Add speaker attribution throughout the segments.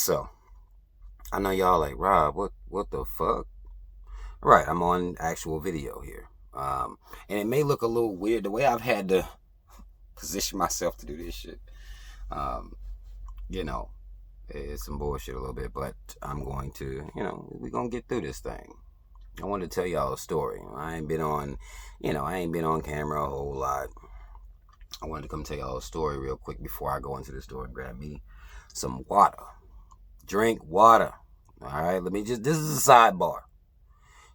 Speaker 1: So I know y'all like, Rob, what the fuck? Right, I'm on actual video here. And it may look a little weird the way I've had to position myself to do this shit. Um, you know, it's some bullshit a little bit, but I'm going to, we're gonna get through this thing. I wanted to tell y'all a story. I ain't been on camera a whole lot. I wanted to come tell y'all a story real quick before I go into the store and grab me some water. Drink water. Alright, this is a sidebar.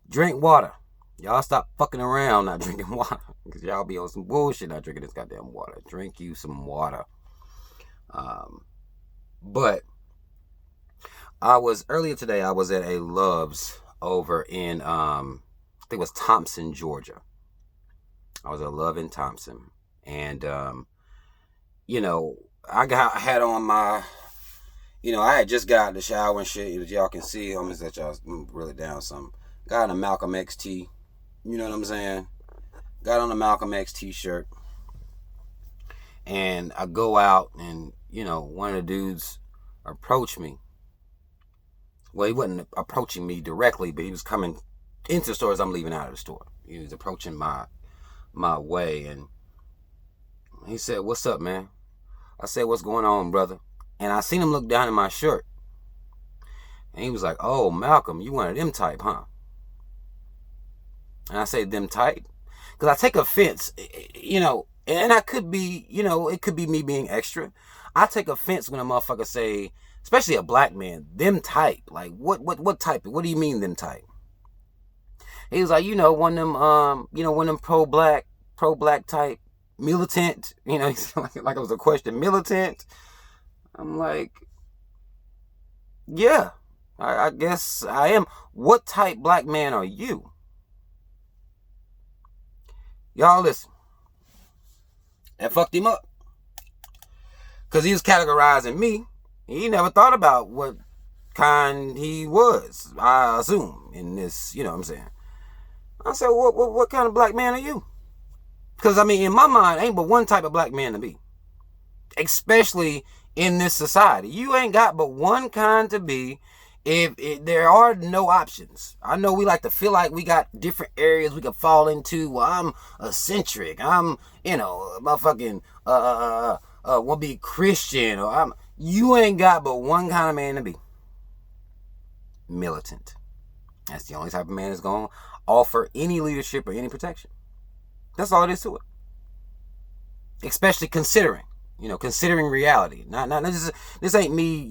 Speaker 1: Drink water. Y'all stop fucking around not drinking water. Because y'all be on some bullshit not drinking this goddamn water. Drink you some water. But earlier today I was at a Love's over in I think it was Thompson, Georgia. I was at Love in Thompson. And I had on my I had just got out of the shower and shit. As y'all can see, I'm gonna let y'all really down some. Got on a Malcolm X tee. You know what I'm saying? Got on a Malcolm X t-shirt. And I go out and, one of the dudes approached me. Well, he wasn't approaching me directly, but he was coming into the store as I'm leaving out of the store. He was approaching my way, and he said, "What's up, man?" I said, "What's going on, brother?" And I seen him look down at my shirt. And he was like, "Oh, Malcolm, you one of them type, huh?" And I say, "Them type?" Because I take offense, and I could be, it could be me being extra. I take offense when a motherfucker say, especially a black man, "them type." Like, what type? What do you mean, them type? He was like, one of them pro-black type, militant, he's like it was a question, militant. I'm like, yeah, I guess I am. What type black man are you? Y'all listen. That fucked him up. Because he was categorizing me. He never thought about what kind he was, I assume, in this, you know what I'm saying. I said, what kind of black man are you? Because, in my mind, ain't but one type of black man to be. Especially in this society. You ain't got but one kind to be if there are no options. I know we like to feel like we got different areas we can fall into. Well, I'm eccentric. I'm, motherfucking, want to be Christian. Or you ain't got but one kind of man to be. Militant. That's the only type of man that's going to offer any leadership or any protection. That's all it is to it. Especially considering reality. Not this ain't me,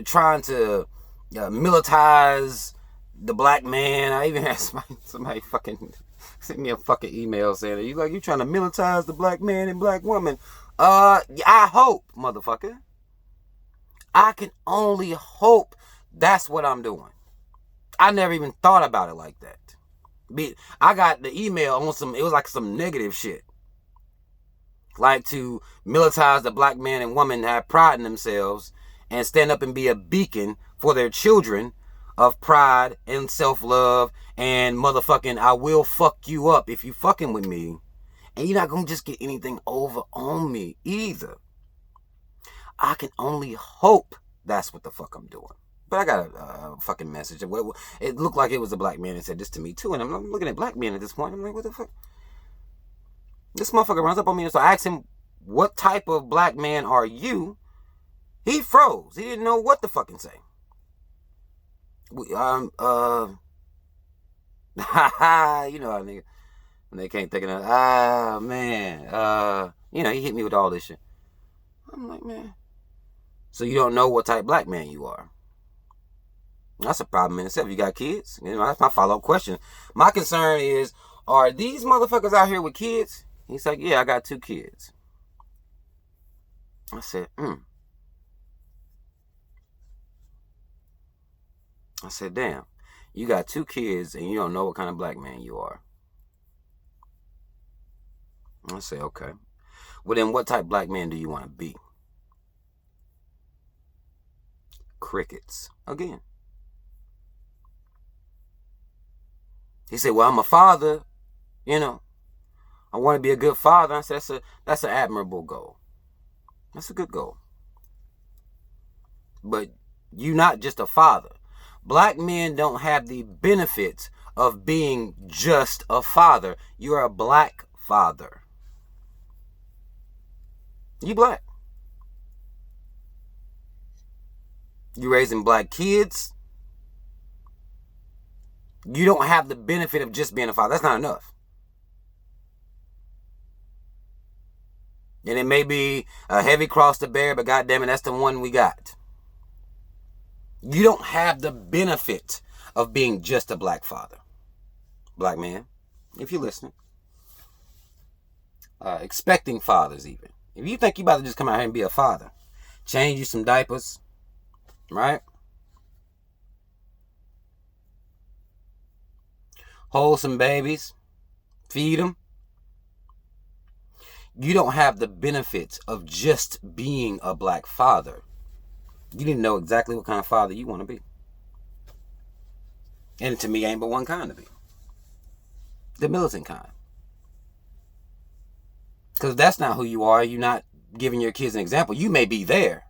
Speaker 1: trying to militarize the black man. I even had somebody fucking sent me a fucking email saying, you trying to militarize the black man and black woman. I hope, motherfucker. I can only hope that's what I'm doing. I never even thought about it like that. I got the email on it was like some negative shit. Like to militarize the black man and woman, have pride in themselves and stand up and be a beacon for their children of pride and self-love and motherfucking, I will fuck you up if you fucking with me. And you're not going to just get anything over on me either. I can only hope that's what the fuck I'm doing. But I got a fucking message. It looked like it was a black man that said this to me too. And I'm looking at black men at this point. I'm like, what the fuck? This motherfucker runs up on me. So I asked him, what type of black man are you? He froze. He didn't know what to fucking say. How nigga, when they can't think of that. Man. He hit me with all this shit. I'm like, man. So you don't know what type of black man you are. That's a problem in itself. You got kids? That's my follow-up question. My concern is, are these motherfuckers out here with kids? He's like, yeah, I got 2 kids. I said, I said, damn, you got 2 kids and you don't know what kind of black man you are. I said, okay. Well, then what type of black man do you want to be? Crickets. Again. He said, well, I'm a father, I want to be a good father. I said, that's an admirable goal. That's a good goal. But you're not just a father. Black men don't have the benefits of being just a father. You're a black father. You black. You raising black kids. You don't have the benefit of just being a father. That's not enough. And it may be a heavy cross to bear, but goddamn it, that's the one we got. You don't have the benefit of being just a black father. Black man, if you're listening. Expecting fathers even. If you think you about to just come out here and be a father, change you some diapers, right? Hold some babies, feed them. You don't have the benefits of just being a black father. You didn't know exactly what kind of father you want to be. And to me, ain't but one kind to be. The militant kind. Because that's not who you are. You're not giving your kids an example. You may be there.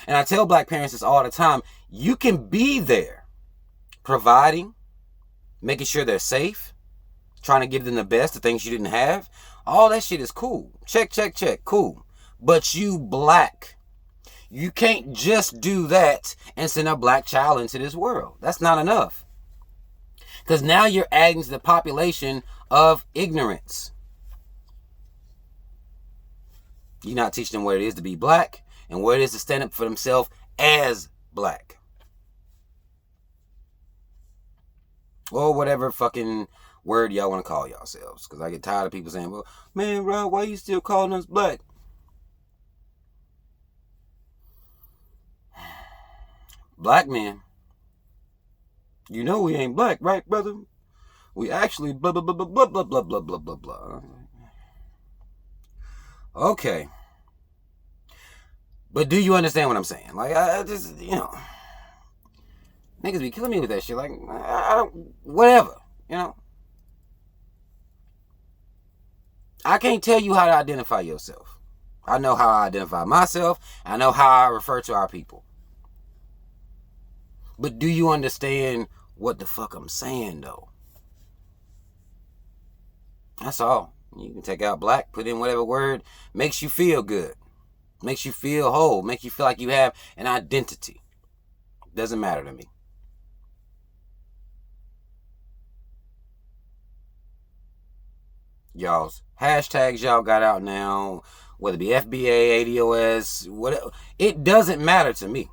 Speaker 1: And I tell black parents this all the time. You can be there. Providing. Making sure they're safe. Trying to give them the best, the things you didn't have. All that shit is cool. Check, check, check. Cool. But you black. You can't just do that and send a black child into this world. That's not enough. Because now you're adding to the population of ignorance. You're not teaching them what it is to be black and what it is to stand up for themselves as black. Or whatever fucking word y'all want to call yourselves. Because I get tired of people saying, well, man, Rob, why you still calling us black? Black men. You know we ain't black, right, brother? We actually blah, blah, blah, blah, blah, blah, blah, blah, blah, blah, blah. Okay. But do you understand what I'm saying? Like, I just, niggas be killing me with that shit. Like, I don't, whatever, I can't tell you how to identify yourself. I know how I identify myself. I know how I refer to our people. But do you understand what the fuck I'm saying, though? That's all. You can take out black, put in whatever word makes you feel good. Makes you feel whole. Makes you feel like you have an identity. Doesn't matter to me. Y'all's hashtags y'all got out now, whether it be FBA, ADOS, whatever. It doesn't matter to me.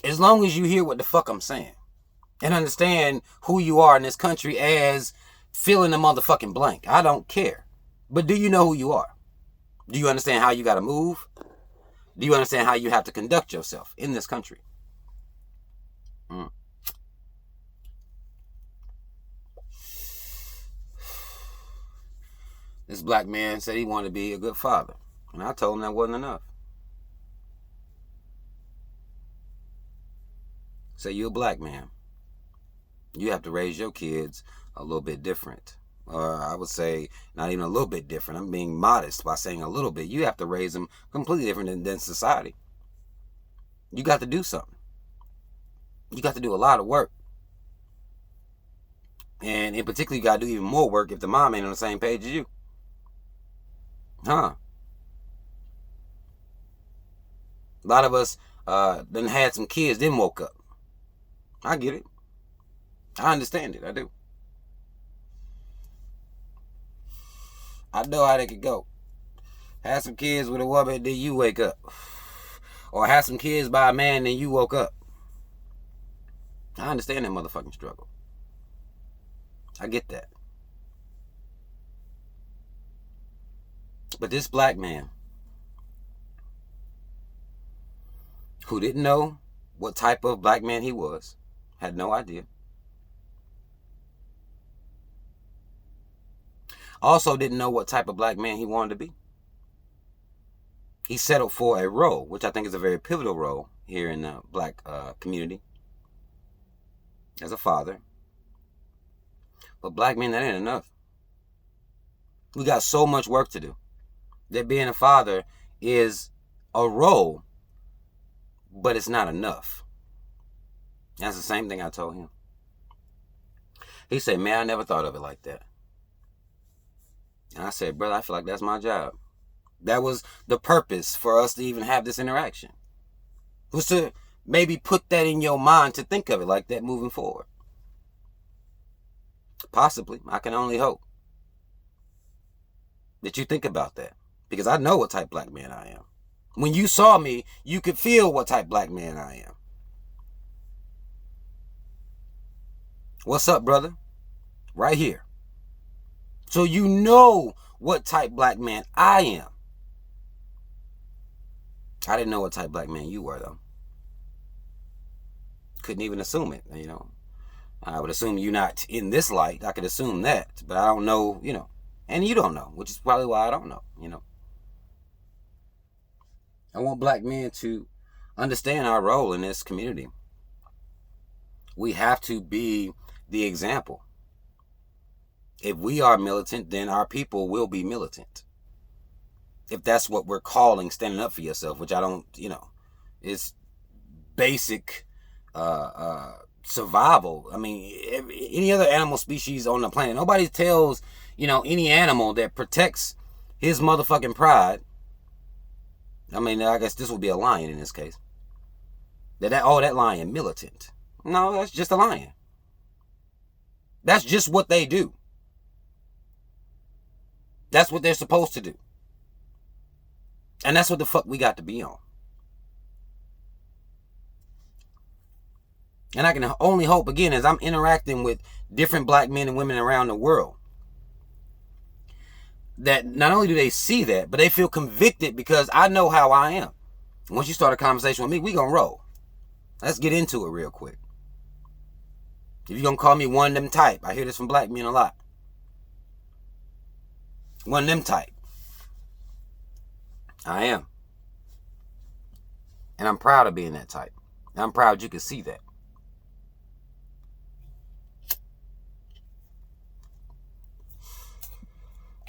Speaker 1: As long as you hear what the fuck I'm saying and understand who you are in this country as filling the motherfucking blank. I don't care. But do you know who you are? Do you understand how you got to move? Do you understand how you have to conduct yourself in this country? This black man said he wanted to be a good father. And I told him that wasn't enough. So you're a black man. You have to raise your kids a little bit different. Or I would say not even a little bit different. I'm being modest by saying a little bit. You have to raise them completely different than society. You got to do something. You got to do a lot of work. And in particular, you got to do even more work if the mom ain't on the same page as you. A lot of us done had some kids, then woke up. I get it. I understand it. I do. I know how they could go. Have some kids with a woman, then you wake up. Or have some kids by a man, then you woke up. I understand that motherfucking struggle. I get that. But this black man who didn't know what type of black man he was, had no idea. Also didn't know what type of black man he wanted to be. He settled for a role, which I think is a very pivotal role here in the black community, as a father. But black men, that ain't enough. We got so much work to do. That being a father is a role but it's not enough. That's the same thing I told him. He said, man, I never thought of it like that. And I said, brother, I feel like that's my job. That was the purpose for us to even have this interaction. Was to maybe put that in your mind, to think of it like that moving forward. Possibly. I can only hope that you think about that. Because I know what type black man I am. When you saw me, you could feel what type black man I am. What's up, brother? Right here. So you know what type black man I am. I didn't know what type black man you were, though. Couldn't even assume it, you know. I would assume you're not in this light. I could assume that, but I don't know, you know. And you don't know, which is probably why I don't know, you know. I want black men to understand our role in this community. We have to be the example. If we are militant, then our people will be militant. If that's what we're calling standing up for yourself, which I don't, you know, is basic survival. I mean, any other animal species on the planet, nobody tells, you know, any animal that protects his motherfucking pride. I mean, I guess this would be a lion in this case. That lion militant. No, that's just a lion. That's just what they do. That's what they're supposed to do. And that's what the fuck we got to be on. And I can only hope, again, as I'm interacting with different black men and women around the world, that not only do they see that, but they feel convicted because I know how I am. Once you start a conversation with me, we gonna roll. Let's get into it real quick. If you're gonna call me one of them type, I hear this from black men a lot. One of them type. I am. And I'm proud of being that type. And I'm proud you can see that.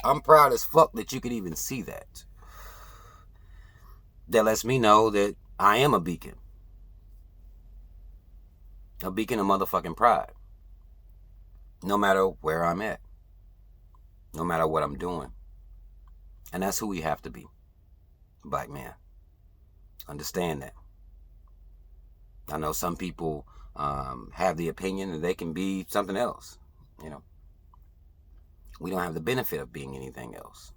Speaker 1: I'm proud as fuck that you could even see that. That lets me know that I am a beacon. A beacon of motherfucking pride. No matter where I'm at. No matter what I'm doing. And that's who we have to be. Black man. Understand that. I know some people have the opinion that they can be something else. You know. We don't have the benefit of being anything else.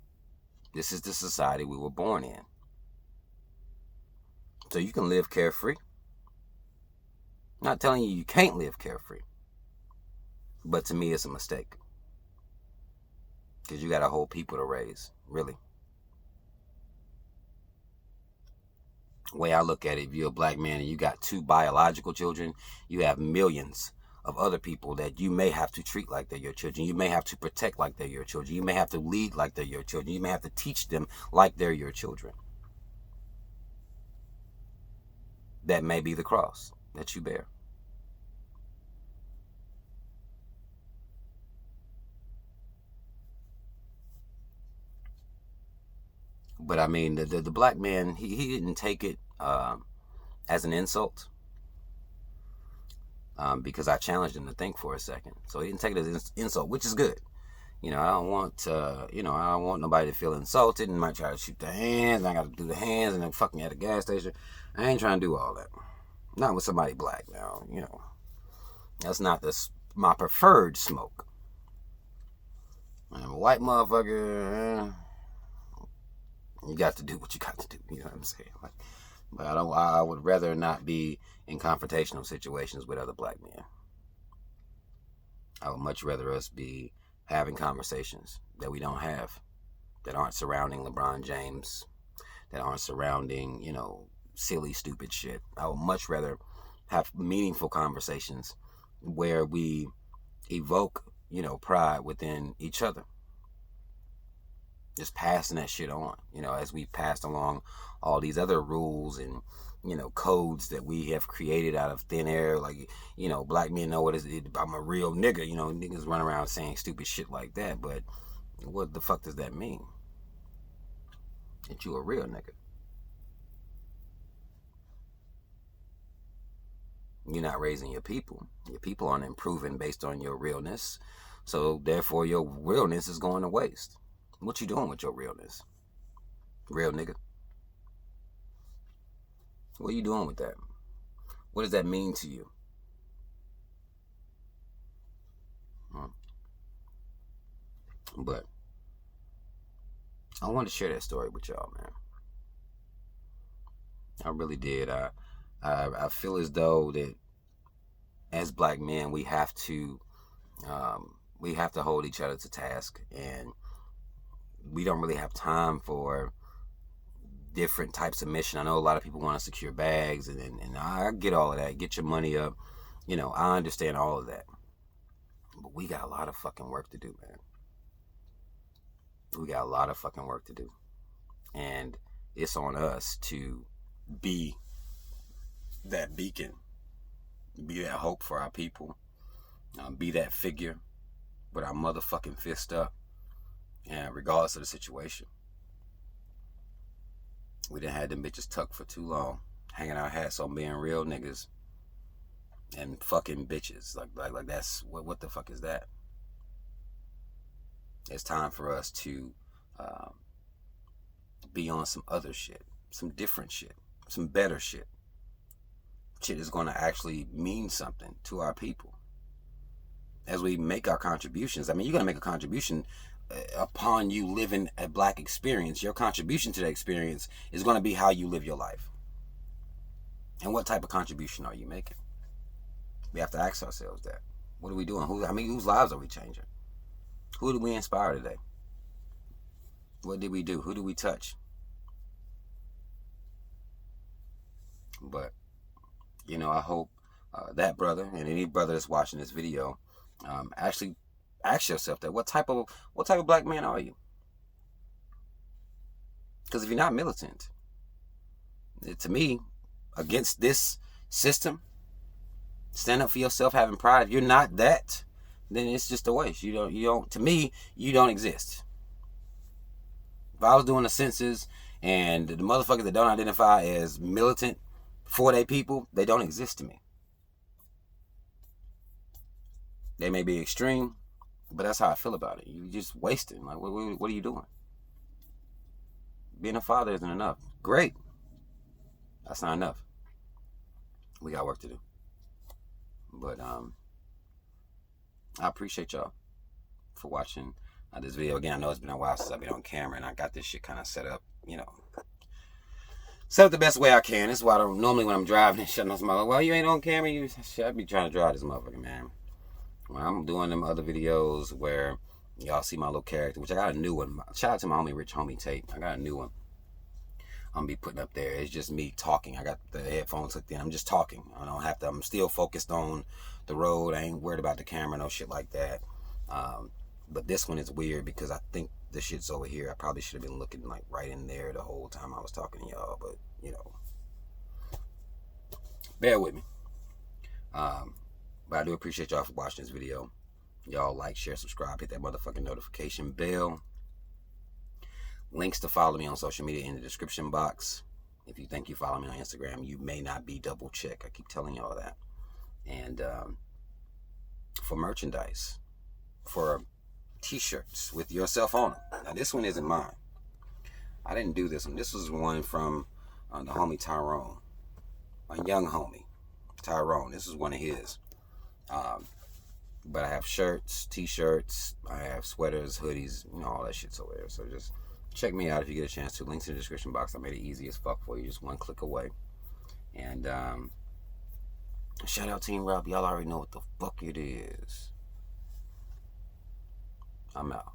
Speaker 1: This is the society we were born in. So you can live carefree. I'm not telling you can't live carefree. But to me, it's a mistake. Because you got a whole people to raise. Really. The way I look at it, if you're a black man and you got 2 biological children, you have millions of other people that you may have to treat like they're your children. You may have to protect like they're your children. You may have to lead like they're your children. You may have to teach them like they're your children. That may be the cross that you bear. But I mean, the black man, he didn't take it as an insult. Because I challenged him to think for a second. So he didn't take it as an insult, which is good. You know, I don't want nobody to feel insulted and might try to shoot the hands. I got to do the hands and then fucking at a gas station. I ain't trying to do all that. Not with somebody black now, you know. That's not my preferred smoke. And I'm a white motherfucker, you got to do what you got to do. You know what I'm saying? Like, but I would rather not be in confrontational situations with other black men. I would much rather us be having conversations that we don't have, that aren't surrounding LeBron James, that aren't surrounding, you know, silly, stupid shit. I would much rather have meaningful conversations where we evoke, you know, pride within each other. Just passing that shit on, you know, as we passed along all these other rules and, you know, codes that we have created out of thin air. Like, you know, black men know what it is. I'm a real nigga. You know, niggas run around saying stupid shit like that. But what the fuck does that mean? That you a real nigga. You're not raising your people. Your people aren't improving based on your realness. So therefore your realness is going to waste. What you doing with your realness? Real nigga. What are you doing with that? What does that mean to you? But I wanted to share that story with y'all, man. I really did. I feel as though that as black men we have to hold each other to task, and we don't really have time for different types of mission. I know a lot of people want to secure bags, and I get all of that. Get your money up. I understand all of that. But we got a lot of fucking work to do, man. We got a lot of fucking work to do. And it's on us to be that beacon, be that hope for our people, be that figure with our motherfucking fist up, and regardless of the situation. We done had them bitches tucked for too long, hanging our hats on being real niggas and fucking bitches. Like that's what the fuck is that? It's time for us to be on some other shit, some different shit, some better shit. Shit is going to actually mean something to our people. As we make our contributions, I mean, you're going to make a contribution upon you living a black experience. Your contribution to that experience is going to be how you live your life. And what type of contribution are you making? We have to ask ourselves that. What are we doing? Whose lives are we changing? Who did we inspire today? What did we do? Who did we touch? But, I hope that brother and any brother that's watching this video actually ask yourself that. What type of black man are you? Because if you're not militant, to me, against this system, stand up for yourself, having pride. If you're not that, then it's just a waste. You don't. To me, you don't exist. If I was doing the census and the motherfuckers that don't identify as militant for their people, they don't exist to me. They may be extreme, but that's how I feel about it. You just wasting. Like, what are you doing? Being a father isn't enough. Great. That's not enough. We got work to do. But I appreciate y'all for watching this video. Again, I know it's been a while since I've been on camera, and I got this shit kind of set up, set up the best way I can. That's why I don't normally, when I'm driving and shutting off my, well, you ain't on camera. I be trying to drive this motherfucker, man. When I'm doing them other videos where y'all see my little character, which I got a new one. Shout out to my homie Rich Homie Tape. I got a new one I'm gonna be putting up there. It's just me talking. I got the headphones hooked in. I'm just talking. I don't have to. I'm still focused on the road. I ain't worried about the camera, no shit like that. But this one is weird because I think the shit's over here. I probably should have been looking like right in there the whole time I was talking to y'all. But bear with me. But I do appreciate y'all for watching this video. Y'all like, share, subscribe, hit that motherfucking notification bell. Links to follow me on social media in the description box. If you think you follow me on Instagram, you may not be double check. I keep telling y'all that. And for merchandise, for t-shirts with yourself on them. Now this one isn't mine. I didn't do this one. This was one from the homie Tyrone, my young homie Tyrone. This is one of his. But I have shirts, t-shirts, I have sweaters, hoodies, all that shit's over there. So just check me out if you get a chance to. Links in the description box. I made it easy as fuck for you, just one click away. And shout out Team Rap. Y'all already know what the fuck it is. I'm out.